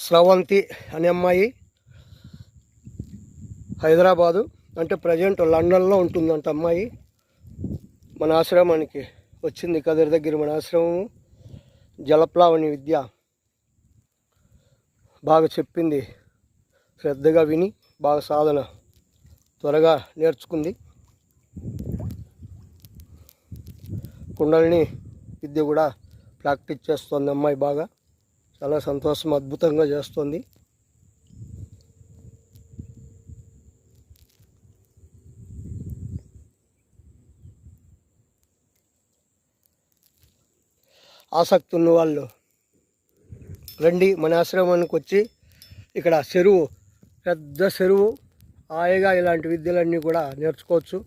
స్రవంతి అనే అమ్మాయి హైదరాబాదు అంటే ప్రజెంట్ లండన్లో ఉంటుందంట అమ్మాయి. మన ఆశ్రమానికి వచ్చింది, కదిరి దగ్గర మన ఆశ్రమము. జలప్లావణి విద్య బాగా చెప్పింది, శ్రద్ధగా విని బాగా సాధన త్వరగా నేర్చుకుంది. కుండలిని విద్య కూడా ప్రాక్టీస్ చేస్తుంది అమ్మాయి బాగా. చాలా సంతోషం, అద్భుతంగా చేస్తుంది. ఆసక్తి ఉన్న వాళ్ళు రండి మన ఆశ్రమానికి వచ్చి, ఇక్కడ చెరువు, పెద్ద చెరువు, హాయిగా ఇలాంటి విద్యలన్నీ కూడా నేర్చుకోవచ్చు.